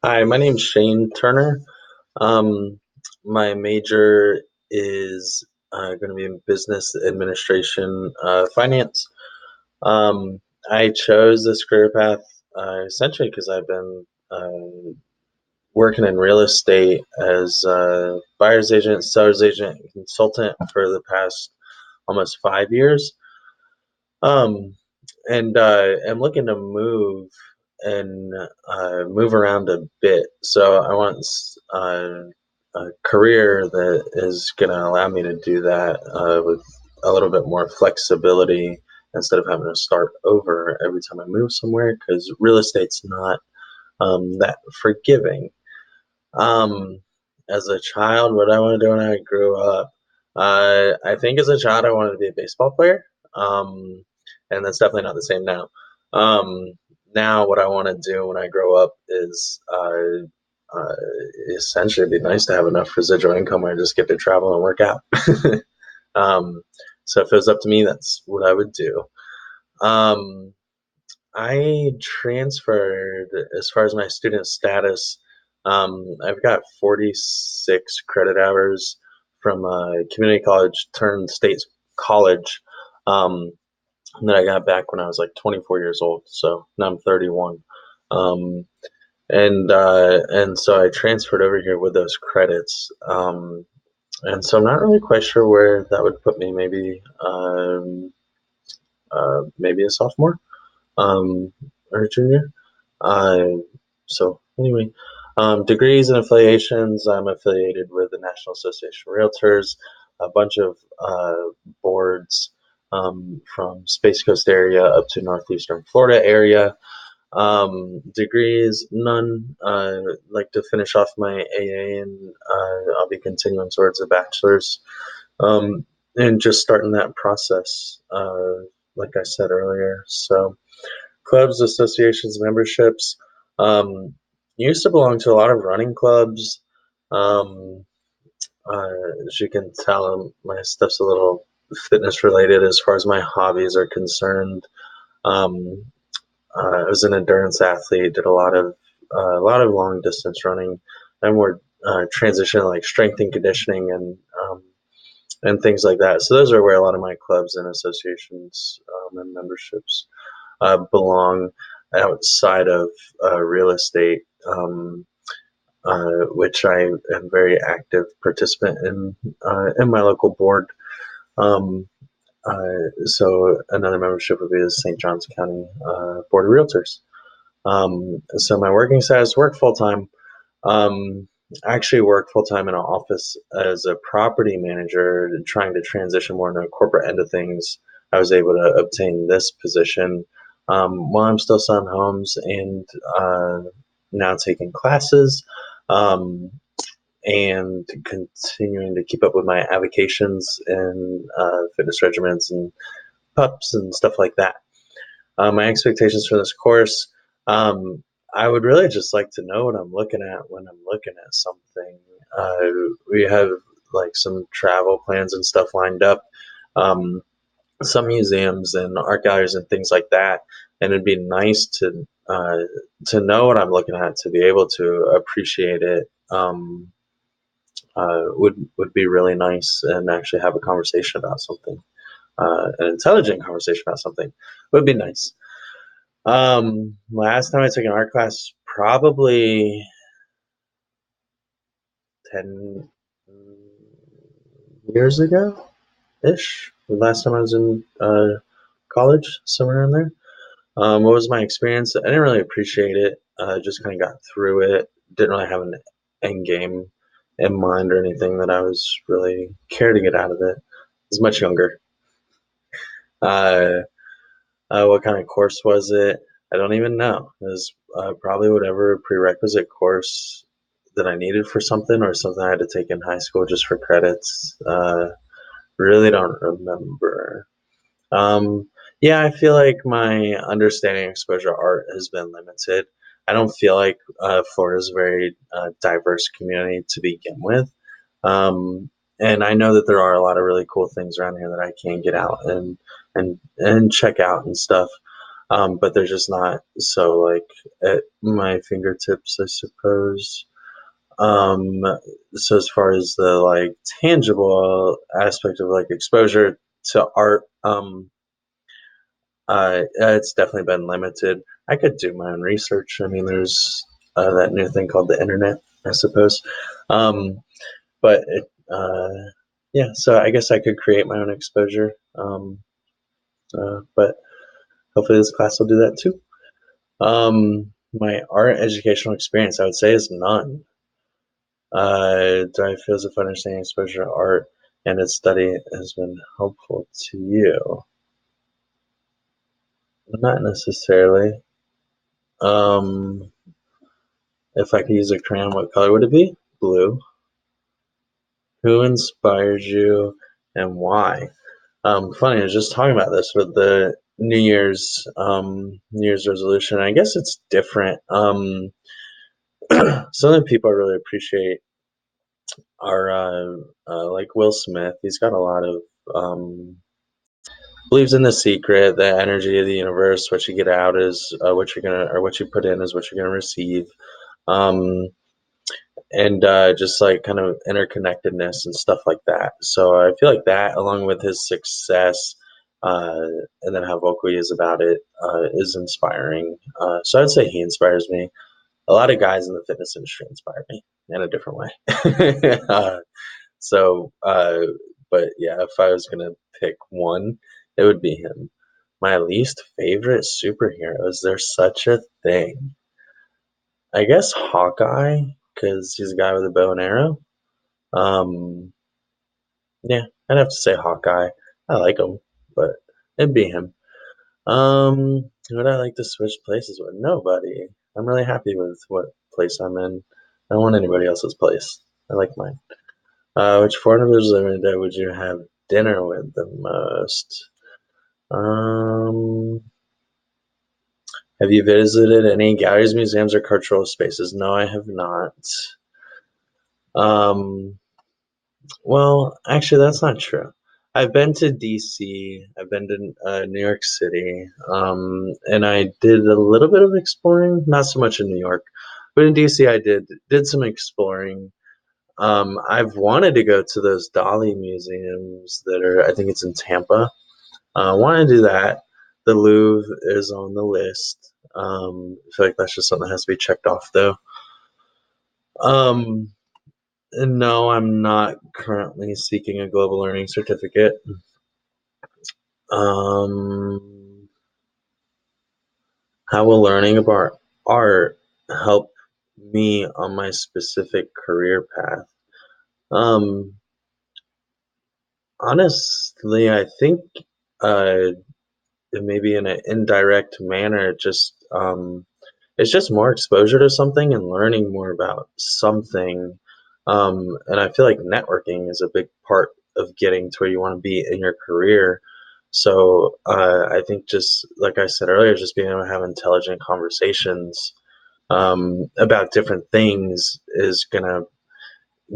Hi, my name's Shane Turner. Um, my major is going to be in business administration, finance. Um, I chose this career path essentially because I've been working in real estate as a buyer's agent, seller's agent, and consultant for the past almost 5 years. Um, and I'm looking to and move around a bit. So I want a career that is going to allow me to do that with a little bit more flexibility instead of having to start over every time I move somewhere because real estate's not that forgiving. Um, as a child, what I want to do when I grew up, I think as a child I wanted to be a baseball player, um, and that's definitely not the same now. Um, Now, what I want to do when I grow up is essentially it'd be nice to have enough residual income where I just get to travel and work out. um, so if it was up to me, that's what I would do. Um, I transferred as far as my student status. I've got 46 credit hours from a community college turned state college that I got back when I was like 24 years old. So now I'm 31. Um, and so I transferred over here with those credits. And so I'm not really quite sure where that would put me. Maybe a sophomore or a junior. Uh, so anyway, degrees and affiliations. I'm affiliated with the National Association of Realtors, a bunch of boards from Space Coast area up to northeastern Florida area. Degrees, none. Like to finish off my AA, and I'll be continuing towards a bachelor's. Um, and just starting that process, like I said earlier. So clubs, associations, memberships. Um, Used to belong to a lot of running clubs. Um, as you can tell, my stuff's a little fitness related as far as my hobbies are concerned. Um, I was an endurance athlete, did a lot of long distance running. I'm more transition like strength and conditioning and things like that. So those are where a lot of my clubs and associations and memberships belong outside of real estate, which I am very active participant in my local board. Um, so another membership would be the St. Johns County Board of Realtors. So my working status: work full time. Um, I actually work full time in an office as a property manager, trying to transition more into the corporate end of things. I was able to obtain this position while I'm still selling homes and now taking classes and continuing to keep up with my avocations and fitness regimens and pups and stuff like that. My expectations for this course. Um, I would really just like to know what I'm looking at when I'm looking at something. Uh, we have like some travel plans and stuff lined up, um, some museums and art galleries and things like that. And it'd be nice to know what I'm looking at to be able to appreciate it. Would be really nice and actually have a conversation about something, an intelligent conversation about something would be nice. Last time I took an art class, probably 10 years ago ish. The last time I was in college, somewhere in there. What was my experience? I didn't really appreciate it. Just kind of got through it. Didn't really have an end game in mind or anything that I was really care to get out of it. I was much younger. Uh, what kind of course was it? I don't even know. It was probably whatever prerequisite course that I needed for something or something I had to take in high school just for credits. Really don't remember. Um, yeah, I feel like my understanding and exposure to art has been limited. I don't feel like Florida is a very diverse community to begin with. Um, and I know that there are a lot of really cool things around here that I can get out and check out and stuff. but they're just not so like at my fingertips, I suppose. Um, so as far as the like tangible aspect of like exposure to art, it's definitely been limited. I could do my own research. I mean, there's that new thing called the internet, I suppose. Um, but yeah, so I guess I could create my own exposure. But hopefully this class will do that too. My art educational experience, I would say, is none. Do I feel as if understanding exposure to art and its study has been helpful to you? Not necessarily. Um, if I could use a crayon, what color would it be? Blue. Who inspired you and why? Funny, I was just talking about this with the New Year's resolution. I guess it's different. Some of the people I really appreciate are like Will Smith. He's got a lot of believes in the secret, the energy of the universe. What you get out is what you're gonna, or what you put in is what you're gonna receive. Um, and just like kind of interconnectedness and stuff like that. So I feel like that, along with his success, uh, and then how vocal he is about it, is inspiring. So I'd say he inspires me. A lot of guys in the fitness industry inspire me in a different way. So, but yeah, if I was gonna pick one, it would be him. My least favorite superhero, is there such a thing? I guess Hawkeye, because he's a guy with a bow and arrow. Um, yeah, I'd have to say Hawkeye. I like him, but it'd be him. Would I like to switch places with? Nobody. I'm really happy with what place I'm in. I don't want anybody else's place. I like mine. Which foreign visitor that would you have dinner with the most? Um, have you visited any galleries, museums, or cultural spaces? No, I have not. Um, well, actually, that's not true. I've been to DC. I've been to New York City, and I did a little bit of exploring. Not so much in New York, but in DC, I did some exploring. I've wanted to go to those Dali museums that are. I think it's in Tampa. I want to do that. The Louvre is on the list. I feel like that's just something that has to be checked off, though. Um, no, I'm not currently seeking a global learning certificate. Um, how will learning about art help me on my specific career path? Um, honestly, I think uh, maybe in an indirect manner, just it's just more exposure to something and learning more about something. And I feel like networking is a big part of getting to where you want to be in your career. So I think just like I said earlier, just being able to have intelligent conversations about different things is gonna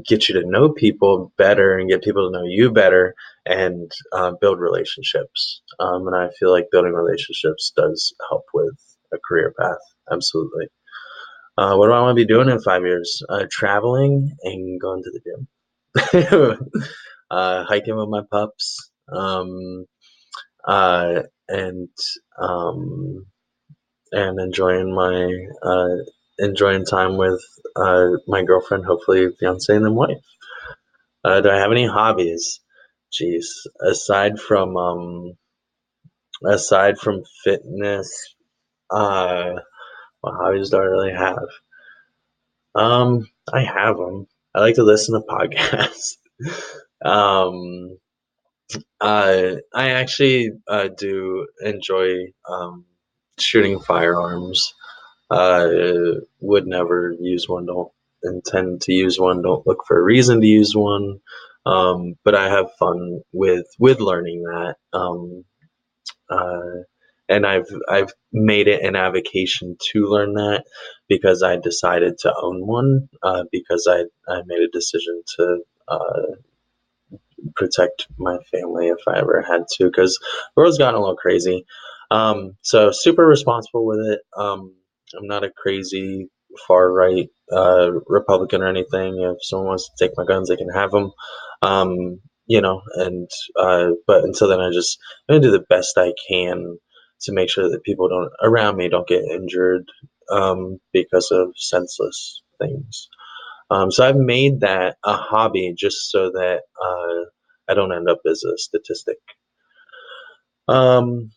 get you to know people better and get people to know you better and build relationships. And I feel like building relationships does help with a career path. Absolutely. What do I want to be doing in 5 years? Traveling and going to the gym, hiking with my pups, and um, and enjoying time with my girlfriend, hopefully fiance and then wife. Do I have any hobbies? Jeez, aside from fitness, uh, what hobbies do I really have? I have them. I like to listen to podcasts. um, I actually do enjoy shooting firearms. Would never use one. Don't intend to use one. Don't look for a reason to use one. But I have fun with learning that. Uh, and I've made it an avocation to learn that because I decided to own one because I made a decision to protect my family if I ever had to because the world's gotten a little crazy. So super responsible with it. I'm not a crazy far right Republican or anything. If someone wants to take my guns, they can have them. And but until then, I'm gonna do the best I can to make sure that people don't around me don't get injured because of senseless things. So I've made that a hobby just so that I don't end up as a statistic. Um,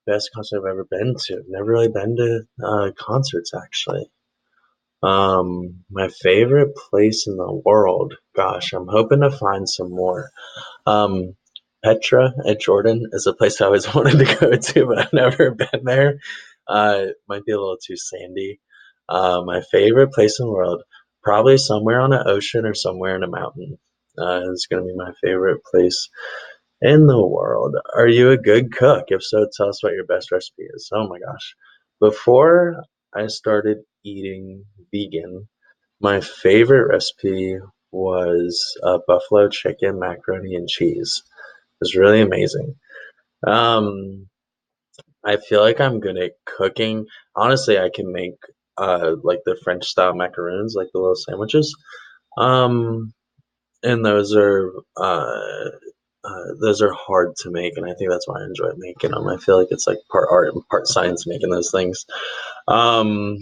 Best concert I've ever been to. I've never really been to concerts actually. My favorite place in the world. Gosh, I'm hoping to find some more. Um, Petra at Jordan is a place I always wanted to go to, but I've never been there. It might be a little too sandy. My favorite place in the world, probably somewhere on an ocean or somewhere in a mountain. Is going to be my favorite place in the world. Are you a good cook? If so, tell us what your best recipe is. Oh my gosh. Before I started eating vegan, my favorite recipe was buffalo chicken, macaroni, and cheese. It was really amazing. Um, I feel like I'm good at cooking. Honestly, I can make like the French style macaroons, like the little sandwiches. Um, and those are hard to make, and I think that's why I enjoy making them. I feel like it's like part art and part science making those things. Um,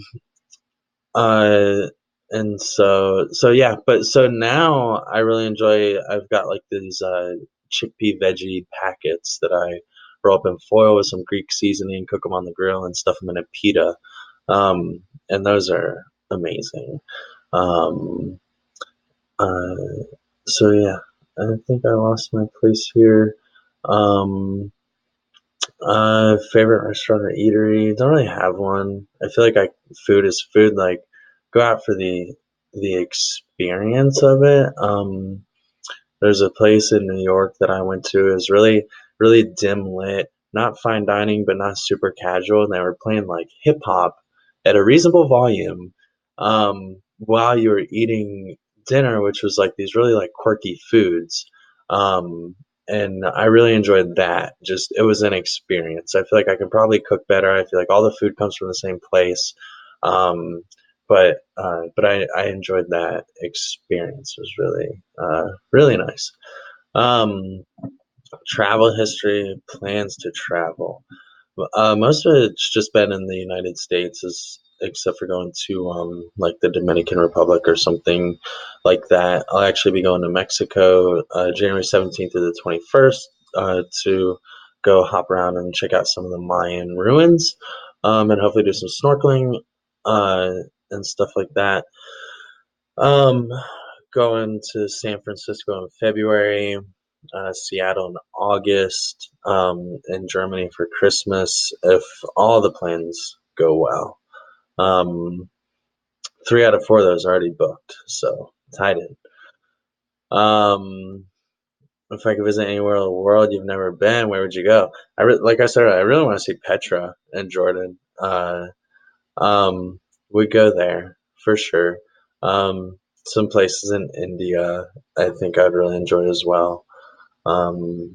uh, and so yeah, but so now I really enjoy. I've got like these chickpea veggie packets that I roll up in foil with some Greek seasoning, cook them on the grill, and stuff them in a pita. And those are amazing. Um, uh, so yeah, I think I lost my place here. Um, Favorite restaurant or eatery? Don't really have one. I feel like food is food. Like go out for the experience of it. There's a place in New York that I went to. It was really, really dim lit, not fine dining, but not super casual. And they were playing like hip hop at a reasonable volume while you were eating dinner, which was like these really like quirky foods. Um, and I really enjoyed that. Just it was an experience. I feel like I can probably cook better. I feel like all the food comes from the same place. Um, but I enjoyed that experience. It was really really nice. Um, Travel history, plans to travel. Most of it's just been in the United States, except for going to like the Dominican Republic or something like that. I'll actually be going to Mexico January 17th to the 21st to go hop around and check out some of the Mayan ruins and hopefully do some snorkeling uh, and stuff like that. Um, Going to San Francisco in February, Seattle in August, and Germany for Christmas if all the plans go well. Um, 3 out of 4 of those are already booked, so tied in. Um, if I could visit anywhere in the world you've never been, where would you go? Like I said, I really want to see Petra and Jordan. Um, we go there for sure. Some places in India, I think I'd really enjoy as well. Um,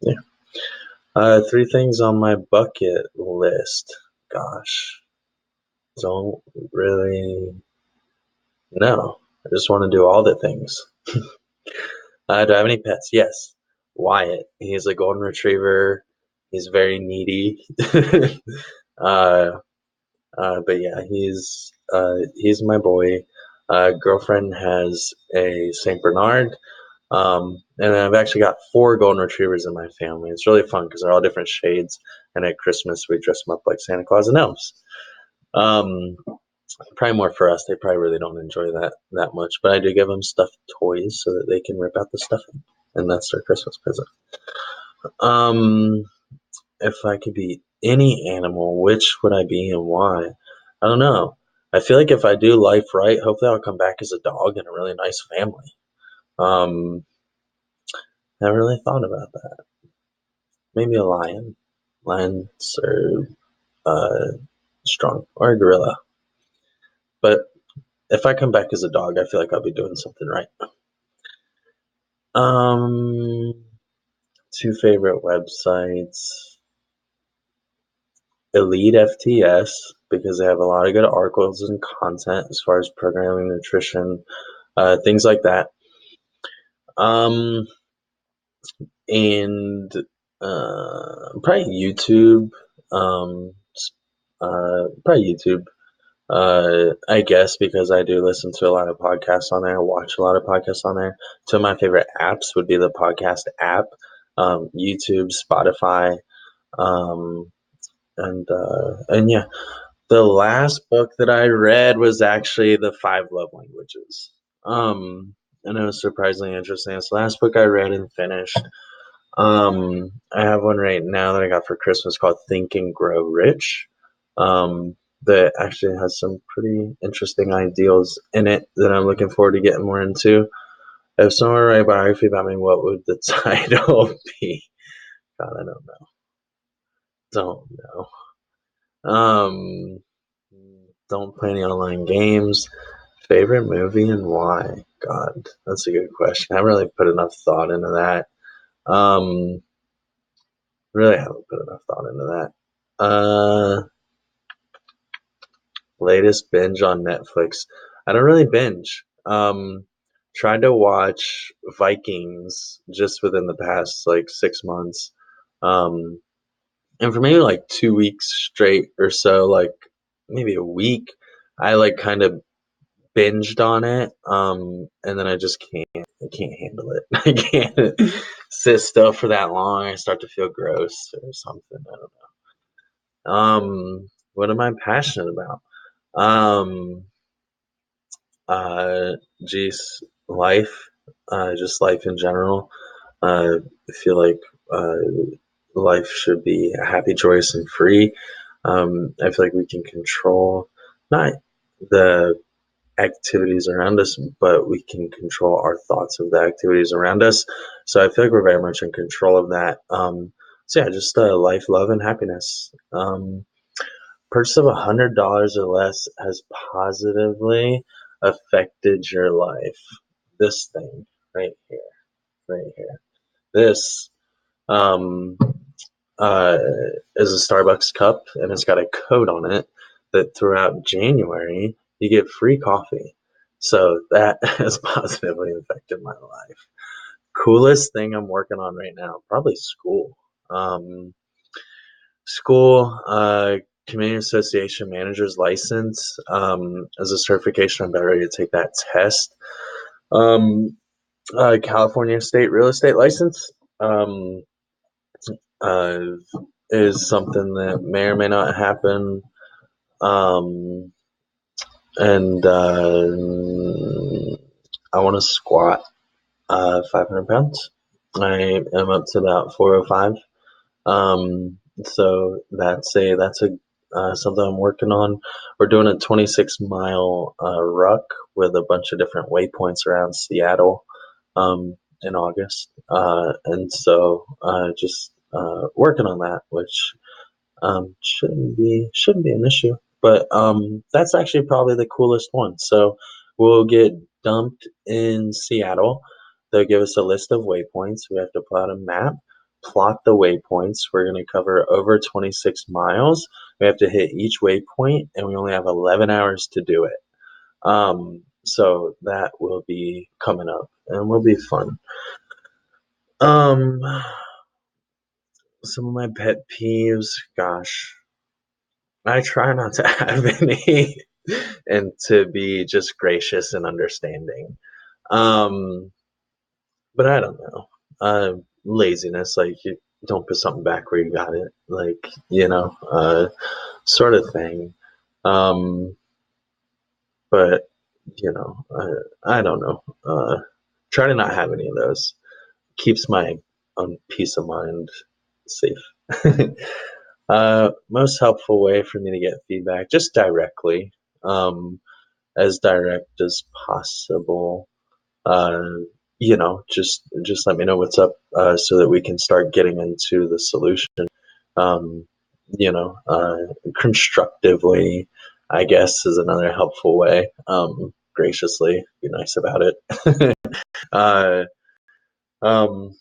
yeah. 3 things on my bucket list. Gosh, don't really know. I just want to do all the things. Do I have any pets? Yes. Wyatt. He's a golden retriever. He's very needy. uh, but yeah, he's my boy. Girlfriend has a Saint Bernard, and I've actually got 4 golden retrievers in my family. It's really fun because they're all different shades, and at Christmas we dress them up like Santa Claus and elves. Um, Probably more for us. They probably really don't enjoy that much, but I do give them stuffed toys so that they can rip out the stuffing, and that's their Christmas present. Um, if I could be any animal, which would I be and why? I don't know. I feel like if I do life right, hopefully I'll come back as a dog in a really nice family. Um, I never really thought about that. Maybe a lion. Lions are uh, strong, or a gorilla. But if I come back as a dog, I feel like I'll be doing something right. Um, 2 favorite websites. Elite FTS because they have a lot of good articles and content as far as programming, nutrition, things like that. Um, and probably YouTube. Um, probably YouTube. I guess because I do listen to a lot of podcasts on there, watch a lot of podcasts on there. Two of my favorite apps would be the podcast app, YouTube, Spotify, um, and yeah. The last book that I read was actually The Five Love Languages. Um, and it was surprisingly interesting. It's the last book I read and finished. I have one right now that I got for Christmas called Think and Grow Rich. That actually has some pretty interesting ideals in it that I'm looking forward to getting more into. If someone were to write a biography about me, what would the title be? God, I don't know. Don't know. Don't play any online games. Favorite movie and why? God, that's a good question. I haven't really put enough thought into that. Um, really haven't put enough thought into that. Latest binge on Netflix. I don't really binge. Tried to watch Vikings just within the past like 6 months. Um, and for maybe like 2 weeks straight or so, like maybe a week, I like kind of binged on it. And then I can't handle it. I can't sit still for that long. I start to feel gross or something. I don't know. What am I passionate about? Um, uh, geez, life, just life in general. I feel like uh, life should be happy, joyous, and free. I feel like we can control not the activities around us, but we can control our thoughts of the activities around us. So I feel like we're very much in control of that. So yeah, just life, love, and happiness. Purchase of $100 or less has positively affected your life. This thing right here, right here. This um, uh, is a Starbucks cup, and it's got a code on it that throughout January you get free coffee. So that has positively affected my life. Coolest thing I'm working on right now, probably school. Um, school, community association manager's license, as a certification. I'm about ready to take that test. Um, California state real estate license. Um, uh, is something that may or may not happen. Um, and I want to squat 500 pounds. I am up to about 405. So that's a something I'm working on. We're doing a 26-mile ruck with a bunch of different waypoints around Seattle in August, and so just working on that, which shouldn't be an issue. But that's actually probably the coolest one. So we'll get dumped in Seattle. They'll give us a list of waypoints. We have to plot a map, plot the waypoints. We're going to cover over 26 miles. We have to hit each waypoint, and we only have 11 hours to do it. So that will be coming up, and will be fun. Um, some of my pet peeves, gosh, I try not to have any and to be just gracious and understanding. Um, but I don't know. Laziness, like you don't put something back where you got it, like, sort of thing. Um, but, I don't know. Try to not have any of those. Keeps my own peace of mind safe. Most helpful way for me to get feedback, just directly. As direct as possible. Uh, just let me know what's up, so that we can start getting into the solution. Um, constructively, I guess, is another helpful way. Graciously, be nice about it. uh, um,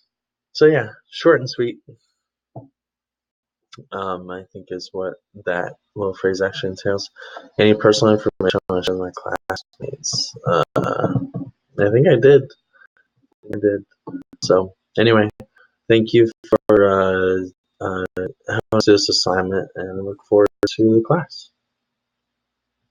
so yeah, short and sweet. I think is what that little phrase actually entails. Any personal information I want to share with my classmates? I think I did. I did. So anyway, thank you for helping us this assignment, and I look forward to the class.